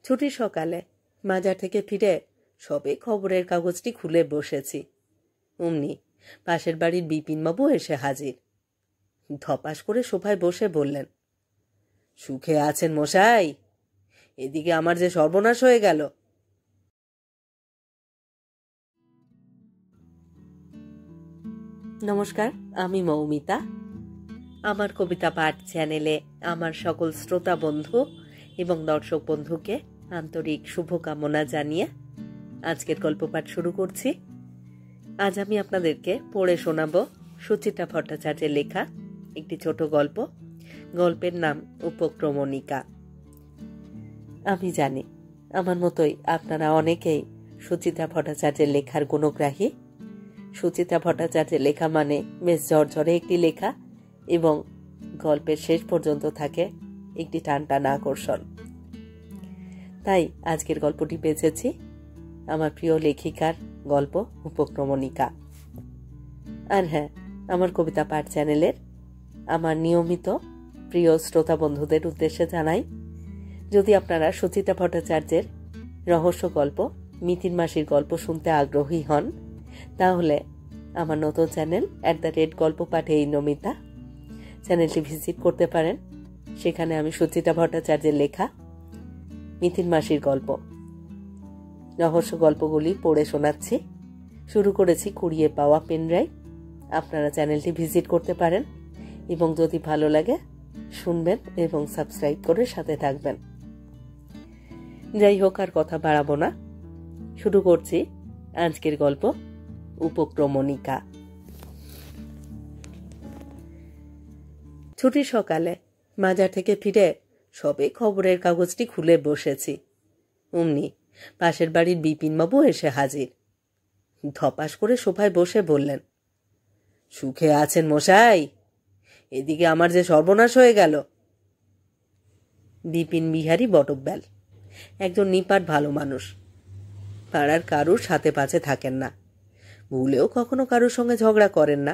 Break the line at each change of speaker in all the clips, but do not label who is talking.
ছুটির সকালে বাজার থেকে ফিরে সবে খবরের কাগজটি খুলে বসেছি। অমনি পাশের বাড়ির বিপিনবাবু এসে হাজির। ধপাস করে সোফায় বসে বললেন, সুখে আছেন মশাই? এদিকে আমার যে সর্বনাশ হয়ে গেল। নমস্কার, আমি মৌমিতা। আমার কবিতা পাঠ চ্যানেলে আমার সকল শ্রোতা বন্ধু এবং দর্শক বন্ধুকে আন্তরিক শুভকামনা জানিয়ে আজকের গল্প পাঠ শুরু করছি। আজ আমি আপনাদেরকে পড়ে শোনাব সুচিত্রা ভট্টাচার্যের লেখা একটি ছোট গল্প। গল্পের নাম উপক্রমণিকা। আমি জানি আমার মতোই আপনারা অনেকেই সুচিত্রা ভট্টাচার্যের লেখার গুণগ্রাহী। সুচিত্রা ভট্টাচার্যের লেখা মানে বেশ ঝরঝরে একটি লেখা এবং গল্পের শেষ পর্যন্ত থাকে একটি টানটানা আকর্ষণ। তাই আজকের গল্পটি বেছেছি আমার প্রিয় লেখিকার গল্প উপক্রমণিকা। আর হ্যাঁ, আমার কবিতা পাঠ চ্যানেলের আমার নিয়মিত প্রিয় শ্রোতা বন্ধুদের উদ্দেশ্যে জানাই, যদি আপনারা সুচিত্রা ভট্টাচার্যের রহস্য গল্প মিথির মাসির গল্প শুনতে আগ্রহী হন, তাহলে আমার নতুন চ্যানেল @গল্প পাঠে এই নমিতা চ্যানেলটি ভিজিট করতে পারেন। সেখানে আমি সুচিত্রা ভট্টাচার্যের লেখা মিথির মাসির গল্প রহস্য গল্পগুলি পড়ে শোনাচ্ছি। শুরু করেছি কুড়িয়ে পাওয়া পেনড্রাইভ। আপনারা চ্যানেলটি ভিজিট করতে পারেন এবং যদি ভালো লাগে শুনবেন এবং সাবস্ক্রাইব করে সাথে থাকবেন। যাই হোক, আর কথা বাড়াবো না, শুরু করছি আজকের গল্প উপক্রমণিকা। ছুটির সকালে বাজার থেকে ফিরে সবে খবরের কাগজটি খুলে বসেছি। অমনি পাশের বাড়ির বিপিনবাবু এসে হাজির। ধপাস করে সোফায় বসে বললেন, সুখে আছেন মশাই? এদিকে আমার যে সর্বনাশ হয়ে গেল। বিপিন বিহারী বটব্যাল একজন নিপাট ভালো মানুষ। পাড়ার কারুর সাথে পাছে থাকেন না, ভুলেও কখনো কারুর সঙ্গে ঝগড়া করেন না।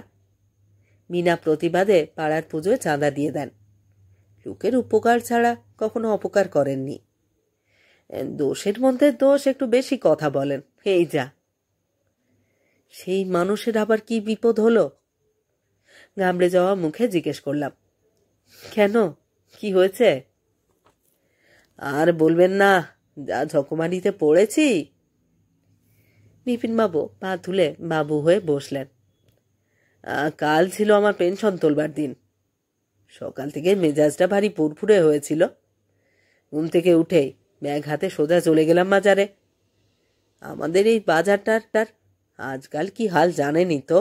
বিনা প্রতিবাদে পাড়ার পুজোয় চাঁদা দিয়ে দেন। লোকের উপকার ছাড়া কখনো অপকার করেননি। দোষের মধ্যে দোষ, একটু বেশি কথা বলেন, এই যা। সেই মানুষের আবার কি বিপদ হলো? গামড়ে যাওয়া মুখে জিজ্ঞেস করলাম, কেন, কি হয়েছে? আর বলবেন না, যা ঝকমারিতে পড়েছি। বিপিনবাবু পা তুলে বাবু হয়ে বসলেন। কাল ছিল আমার পেনশন তোলবার দিন। সকাল থেকে মেজাজটা ভারী ফুরফুরে হয়েছিল। ঘুম থেকে উঠেই ব্যাগ হাতে সোজা চলে গেলাম বাজারে। আমাদের এই বাজারটার আজকাল কি হাল জানেনই তো,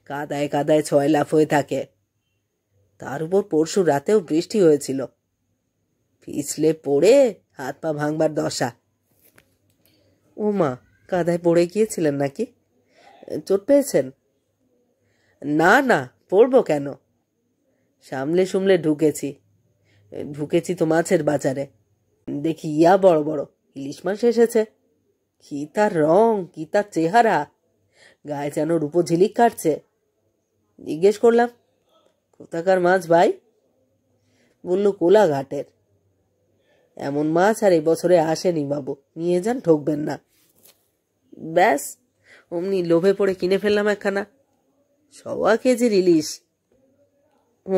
কাদায় কাদায় ছয়লাফ হয়ে থাকে। তার উপর পরশু রাতেও বৃষ্টি হয়েছিল। পিছলে পড়ে হাত পা ভাঙবার দশা। ও মা, কাদায় পড়ে গিয়েছিলেন নাকি? চোট পেয়েছেন? না না, পড়বো কেন? সামলে সুমলে ঢুকেছি তো মাছের বাজারে। দেখি ইয়া বড় বড় ইলিশ মাছ এসেছে। কি তার রং, কি তার চেহারা, গায়ে যেন রূপো ঝিলিক কাটছে। জিজ্ঞেস করলাম, কোথাকার মাছ ভাই? বলল, কোলাঘাটের। এমন মাছ আর এই বছরে আসেনি বাবু, নিয়ে যান, ঠকবেন না। ব্যাস, অমনি লোভে পড়ে কিনে ফেললাম একখানা। 1.25 কেজির ইলিশ। ও,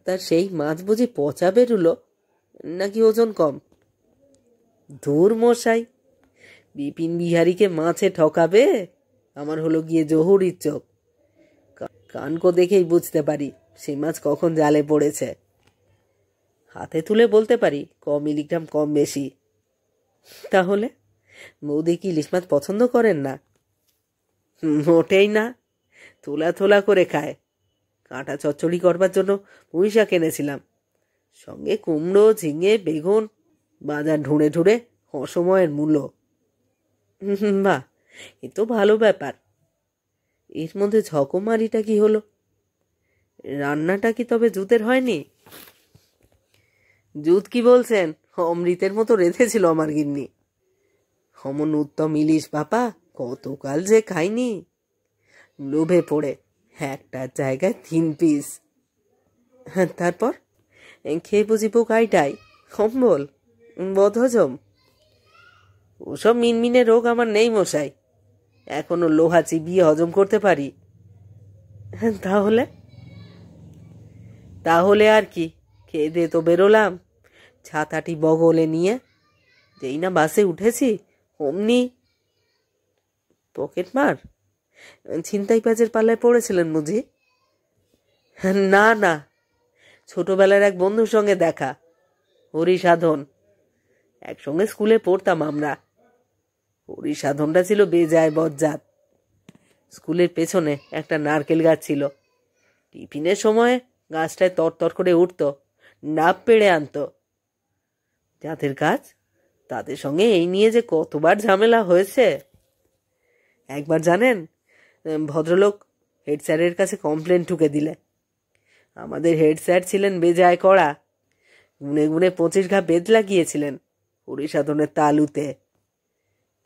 তার সেই মাছ বুঝি পচা বেরুলো, নাকি ওজন কম? ধুর মশাই, বিপিন বিহারীকে মাছে ঠকাবে? আমার হলো গিয়ে জহুরির চোখ। কানকো দেখেই বুঝতে পারি সেই মাছ কখন জালে পড়েছে। হাতে তুলে বলতে পারি 1 মিলিগ্রাম কম বেশি। তাহলে বৌদি কি ইলিশ মাছ পছন্দ করেন না? মোটেই না, তোলা তোলা করে খায়। কাঁটা চচ্চড়ি করবার জন্য পুঁই শাক এনেছিলাম, সঙ্গে কুমড়ো, ঝিঙে, বেগুন, বাজার ঢুঁড়ে ঢুঁড়ে অসময়ের মূল্য। বাহ, এ তো ভালো ব্যাপার। এর মধ্যে ঝকমারিটা কি হলো? রান্নাটা কি তবে জুতের হয়নি? জুত কি বলছেন, অমৃতের মতো রেঁধেছিল আমার গিন্নি। অমন উত্তম ইলিশ বাপা কতকাল যে খাইনি। লোভে পড়ে একটার জায়গায় 3 পিস। তারপর খেয়ে বুঝি পোকাইটাই কম্বল। বদহজম? ওসব মিনমিনে রোগ আমার নেই মশাই, এখনো লোহা চিবিয়ে হজম করতে পারি। তাহলে? তাহলে আর কি, খেয়ে দিয়ে তো বেরোলাম, ছাতাটি বগলে নিয়ে। যেই না বাসে উঠেছি অমনি পকেট মার? ছিনতাইবাজের পাল্লায় পড়েছিলেন বুঝি? না না, ছোটবেলার এক বন্ধুর সঙ্গে দেখা, হরিসাধন। একসঙ্গে স্কুলে পড়তাম আমরা। হরিসাধনটা ছিল বেজায় বজ্জাত। স্কুলের পেছনে একটা নারকেল গাছ ছিল। টিফিনের সময় গাছটায় তরতর করে উঠত, ডাব পেড়ে আনতো। যাদের গাছ তাদের সঙ্গে এই নিয়ে যে কতবার ঝামেলা হয়েছে। একবার জানেন, ভদ্রলোক হেড স্যারের কাছে কমপ্লেন ঠুকে দিলে। আমাদের হেড স্যার ছিলেন বেজায় কড়া, গুনে গুনে 25 ঘা বেদ লাগিয়েছিলেন হরিসাধনের তালুতে।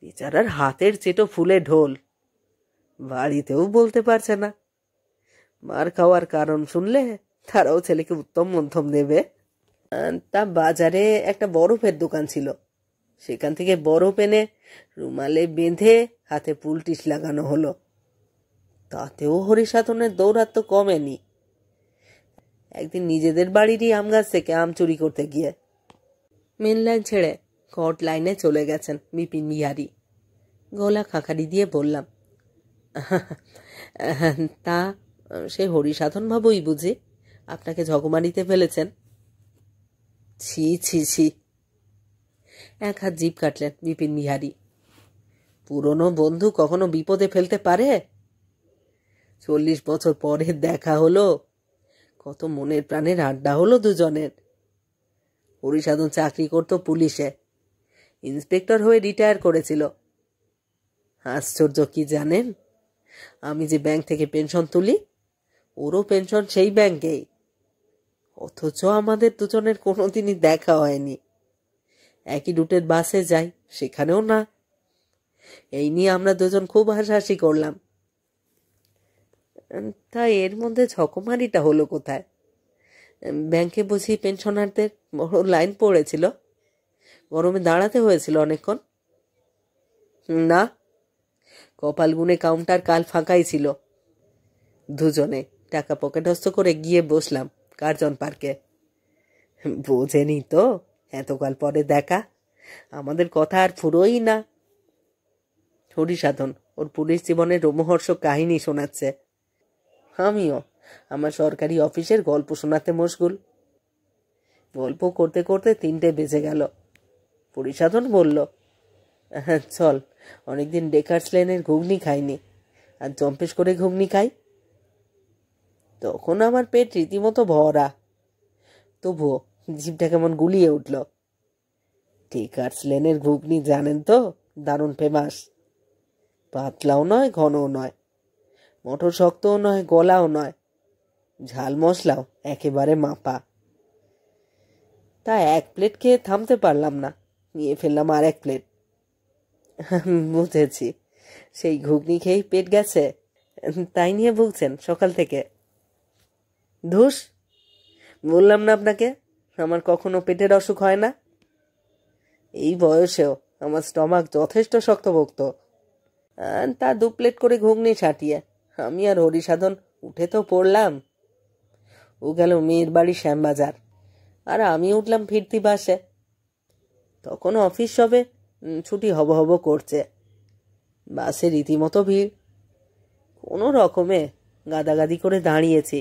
বেচারার হাতের চেটো ফুলে ঢোল, বাড়িতেও বলতে পারছে না। মার খাওয়ার কারণ শুনলে তারাও ছেলেকে উত্তম মধ্যম দেবে। তা বাজারে একটা বরফের দোকান ছিল, সেখান থেকে বরফ এনে রুমালে বেঁধে হাতে পুলটিস লাগানো হলো। তাতেও হরিসাধনের দৌরাত্ম্য কমেনি। একদিন নিজেদের বাড়িরই আম গাছ থেকে আম চুরি করতে গিয়ে মেন লাইন ছেড়ে কট লাইনে চলে গেছেন বিপিন বিহারী। গলা খাঁখারি দিয়ে বললাম, তা সে হরিসাধন বাবুই বুঝি আপনাকে ঝগমারিতে ফেলেছেন? ছি ছি ছি। এক হাত জিভ কাটলেন বিপিন বিহারী। পুরনো বন্ধু কখনো বিপদে ফেলতে পারে? 40 বছর পরে দেখা হলো, কত মনের প্রাণের আড্ডা হলো দুজনের। হরিসাধন চাকরি করত পুলিশে, ইন্সপেক্টর হয়ে রিটায়ার করেছিল। আশ্চর্য কি জানেন, আমি যে ব্যাংক থেকে পেনশন তুলি, ওরও পেনশন সেই ব্যাংকেই। অথচ আমাদের দুজনের কোনোদিনই দেখা হয়নি। একই রুটের বাসে যাই, সেখানেও না। এই নিয়ে আমরা দুজন খুব হাসাহাসি করলাম। তা এর মধ্যে ঝকমারিটা হলো কোথায়? ব্যাংকে বুঝি পেনশনারদের বড় লাইন পড়েছিল? গরমে দাঁড়াতে হয়েছিল অনেকক্ষণ? না, কপাল গুনে কাউন্টার কাল ফাঁকাই ছিল। দুজনে টাকা পকেটস্থ করে গিয়ে বসলাম কার্জন পার্কে। বোঝেনি তো, এতকাল পরে দেখা, আমাদের কথা আর ফুরোই না। হরিসাধন ওর পুলিশ জীবনের রোমহর্ষক কাহিনী শোনাচ্ছে, আমিও আমার সরকারি অফিসের গল্প শোনাতে মশগুল। গল্প করতে করতে 3টে বেজে গেল। হরিসাধন বলল, হ্যাঁ চল, অনেকদিন ডেকার্স লেনের ঘুগনি খাইনি, আর জম্পেশ করে ঘুগনি খাই। তখন আমার পেট রীতিমতো ভরা, তবুও জিভটা কেমন গুলিয়ে উঠল। ডেকার্স লেনের ঘুগনি জানেন তো, দারুণ ফেমাস। পাতলাও নয়, ঘনও নয়, মটর শক্তও নয়, গলাও নয়, ঝাল মশলাও একেবারে মাপা। তা 1 প্লেট খেয়ে থামতে পারলাম না, নিয়ে ফেললাম আর 1 প্লেট। বুঝেছি, সেই ঘুগনি খেয়েই পেট গেছে, তাই নিয়ে ভুগছেন সকাল থেকে। ধুস, বললাম না আপনাকে আমার কখনো পেটের অসুখ হয় না। এই বয়সেও আমার স্টমাক যথেষ্ট শক্তপোক্ত। তা 2 প্লেট করে ঘুগনি ছাটিয়ে আমি আর হরিসাধন উঠে তো পড়লাম। ও গেল মেয়ের বাড়ি শ্যামবাজার, আর আমি উঠলাম ফিরতি বাসে। তখন অফিস সবে ছুটি হব হব করছে। বাসে রীতিমতো ভিড়। কোনো রকমে গাদাগাদি করে দাঁড়িয়েছি।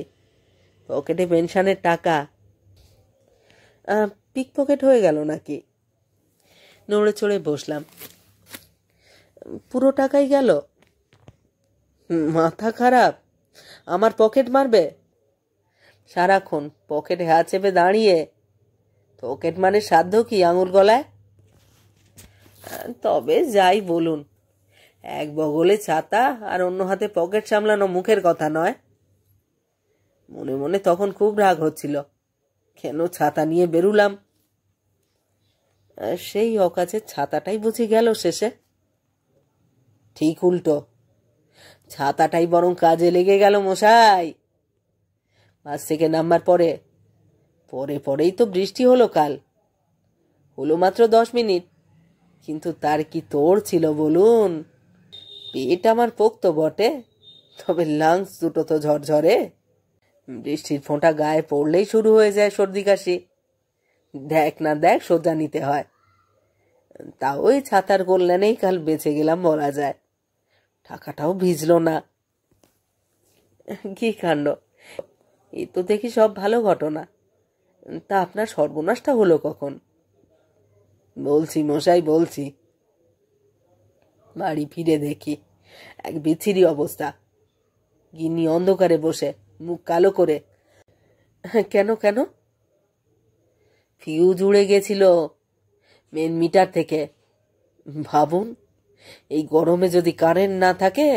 পকেটে পেনশনের টাকা। পিক পকেট হয়ে গেল নাকি? নড়ে চড়ে বসলাম। পুরো টাকাই গেল? মাথা খারাপ, আমার পকেট মারবে? সারাক্ষণ পকেটে হাত চেপে দাঁড়িয়ে, পকেট মানে সাধ্য কি আঙুল গলায়? তবে যাই বলুন, এক বগলে ছাতা আর অন্য হাতে পকেট সামলানো মুখের কথা নয়। মনে মনে তখন খুব রাগ হচ্ছিল, কেন ছাতা নিয়ে বেরুলাম। সেই অকাজে ছাতাটাই বুঝি গেল শেষে। ঠিক উল্টো, ছাতাটাই বরং কাজে লেগে গেল মশাই। বাস থেকে নামবার পরেই তো বৃষ্টি হলো কাল। হলো মাত্র 10 মিনিট, কিন্তু তার কি তোড় ছিল বলুন। পেট আমার পোক্ত বটে, তবে লাংস দুটো তো ঝরঝরে। বৃষ্টির ফোঁটা গায়ে পড়লেই শুরু হয়ে যায় সর্দি কাশি। দেখ না দেখ সোজা নিতে হয়। তা ওই ছাতার কল্যাণেই কাল বেঁচে গেলাম বলা যায়। টাকাটাও ভিজলো না। কি কাণ্ড! এই তো দেখি সব ভালো ঘটনা। তা আপনার সর্বনাশটা হলো কখন? বলছি মশাই, বলছি। বাড়ি ফিরে দেখি এক বিচ্ছিরি অবস্থা। গিন্নি অন্ধকারে বসে, মুখ কালো করে। কেন কেন? ফিউজ উড়ে গেছিল মেন মিটার থেকে। ভাবুন, এই গরমে যদি কারেন্ট না থাকে।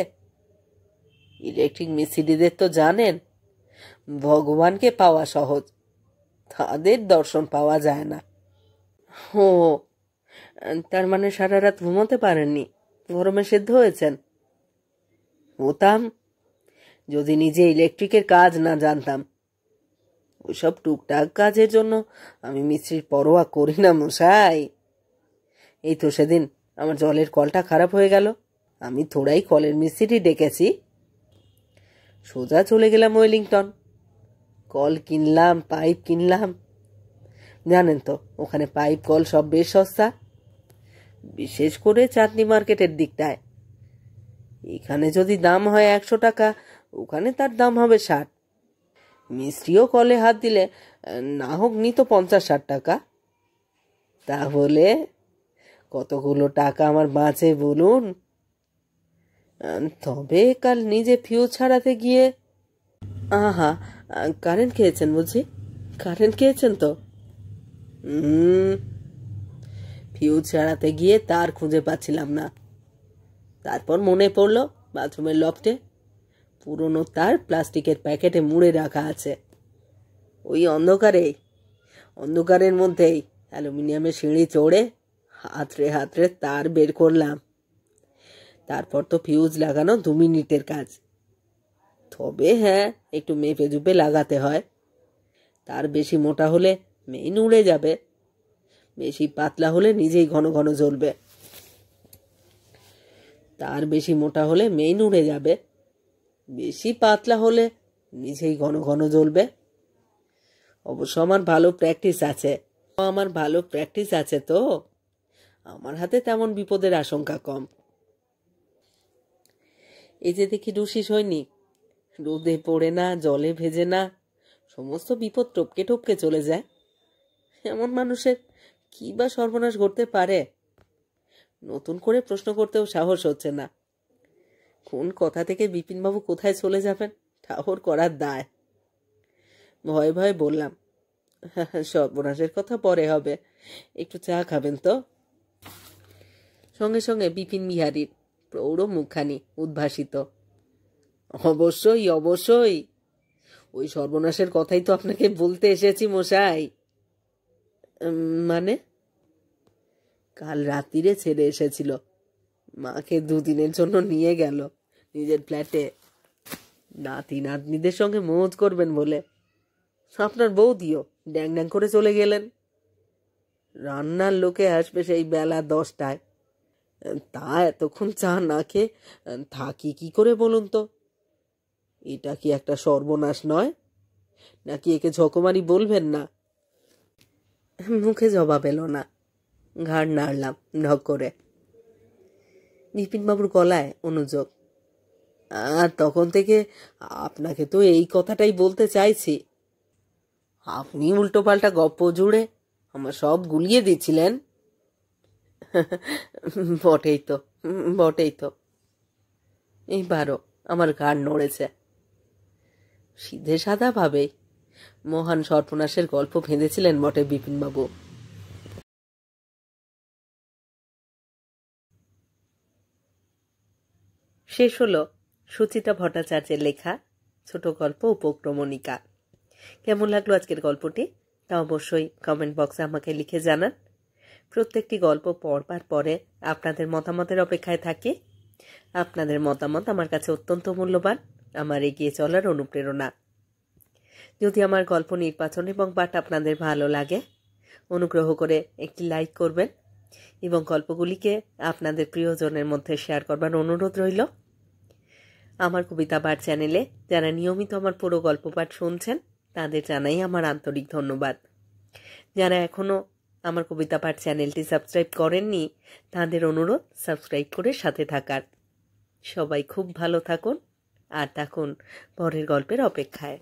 ইলেকট্রিক মিস্ত্রিদের তো জানেন, ভগবানকে পাওয়া সহজ, তাদের দর্শন পাওয়া যায় না। ও, তার মানে সারা রাত ঘুমোতে পারেননি, গরমে সেদ্ধ হয়েছেন? হতাম যদি নিজে ইলেকট্রিকের কাজ না জানতাম। ওইসব টুকটাক কাজের জন্য আমি মিস্ত্রির পরোয়া করি না মশাই। এই তো সেদিন আমার জলের কলটা খারাপ হয়ে গেল, আমি থোড়াই কলের মিস্ত্রি ডেকেছি। সোজা চলে গেলাম ওয়েলিংটন। কল কিনলাম, পাইপ কিনলাম। জানেন তো ওখানে পাইপ কল সব বেশ সস্তা, বিশেষ করে চাঁদনি মার্কেটের দিকটায়। এখানে যদি দাম হয় 100 টাকা, ওখানে তার দাম হবে 60। মিস্ত্রিও কলে হাত দিলে না হোক নিত 50-60 টাকা। তাহলে কতগুলো টাকা আমার বাঁচে বলুন। তবে কাল নিজে ফিউজ ছাড়াতে গিয়ে, আহা, কারেন্ট খেয়েছেন বুঝি? কারেন্ট খেয়েছেন তো? ফিউজ ছাড়াতে গিয়ে তার খুঁজে পাচ্ছিলাম না। তারপর মনে পড়লো বাথরুমের লফটে পুরনো তার প্লাস্টিকের প্যাকেটে মুড়ে রাখা আছে। ওই অন্ধকারের মধ্যেই অ্যালুমিনিয়ামের সিঁড়ি চড়ে হাতড়ে হাতড়ে তার বের করলাম। তারপর তো ফিউজ লাগানো 2 মিনিটের কাজ। তবে হ্যাঁ, একটু মেপে জুপে লাগাতে হয়। তার বেশি মোটা হলে মেইন উড়ে যাবে, বেশি পাতলা হলে নিজেই ঘন ঘন জ্বলবে। তার বেশি মোটা হলে মেইন উড়ে যাবে, বেশি পাতলা হলে নিজেই ঘন ঘন জ্বলবে। অবশ্য আমার ভালো প্র্যাকটিস আছে তো আমার হাতে তেমন বিপদের আশঙ্কা কম। এই যে দেখি রুশি সৈনিক, রোদে পড়ে না, জলে ভেজে না, সমস্ত বিপদ টপকে টপকে চলে যায়। এমন মানুষের কি বা সর্বনাশ ঘটতে পারে? নতুন করে প্রশ্ন করতেও সাহস হচ্ছে না। কোন কথা থেকে বিপিনবাবু কোথায় চলে যাবেন ঠাহর করার দায়। ভয়ে ভয়ে বললাম, সর্বনাশের কথা পরে হবে, একটু চা খাবেন তো? সঙ্গে সঙ্গে বিপিন বিহারীর প্রৌঢ় মুখখানি উদ্ভাসিত। অবশ্যই অবশ্যই, ওই সর্বনাশের কথাই তো আপনাকে বলতে এসেছি মশাই। মানে? কাল রাত্রিরে ছেড়ে এসেছিল, মাকে 2 দিনের জন্য নিয়ে গেল নিজের ফ্ল্যাটে, নাতি নাতনিদের সঙ্গে মৌজ করবেন বলে। আপনার বৌদিও ড্যাং ড্যাং করে চলে গেলেন। রান্নার লোকে আসবে সেই বেলা 10টায়। তা এতক্ষণ চা না খেয়ে থাকি কি করে বলুন তো? এটা কি একটা সর্বনাশ নয়? নাকি একে ঝকমারি বলবেন না? মুখে জবাব এলো না। ঘাড় নাড়লাম ঢক করে। বিপিনবাবুর গলায় অনুযোগ। আর তখন থেকে আপনাকে তো এই কথাটাই বলতে চাইছি। আপনি উল্টো পাল্টা গপ্প জুড়ে আমার সব গুলিয়ে দিচ্ছিলেন। বটেই তো। এইবারও আমার ঘাড় নড়েছে। সিধে সাদা ভাবেই মহান সর্বনাশের গল্প ভেঁধেছিলেন বটে বিপিনবাবু। শেষ হলো সুচিতা ভট্টাচার্যের লেখা ছোট গল্প উপক্রমণিকা। কেমন লাগলো আজকের গল্পটি তা অবশ্যই কমেন্ট বক্সে আমাকে লিখে জানান। প্রত্যেকটি গল্প পড়বার পরে আপনাদের মতামতের অপেক্ষায় থাকি। আপনাদের মতামত আমার কাছে অত্যন্ত মূল্যবান, আমার এগিয়ে চলার অনুপ্রেরণা। যদি আমার গল্প নির্বাচন এবং পাঠ আপনাদের ভালো লাগে অনুগ্রহ করে একটি লাইক করবেন এবং গল্পগুলিকে আপনাদের প্রিয়জনের মধ্যে শেয়ার করবার অনুরোধ রইল। আমার কবিতা পাঠ চ্যানেলে যারা নিয়মিত আমার পুরো গল্প পাঠ শুনছেন তাদের জানাই আমার আন্তরিক ধন্যবাদ। যারা এখনও আমার কবিতা পাঠ চ্যানেলটি সাবস্ক্রাইব করেননি তাদের অনুরোধ সাবস্ক্রাইব করে সাথে থাকার। সবাই খুব ভালো থাকুন আর থাকুন পরের গল্পের অপেক্ষায়।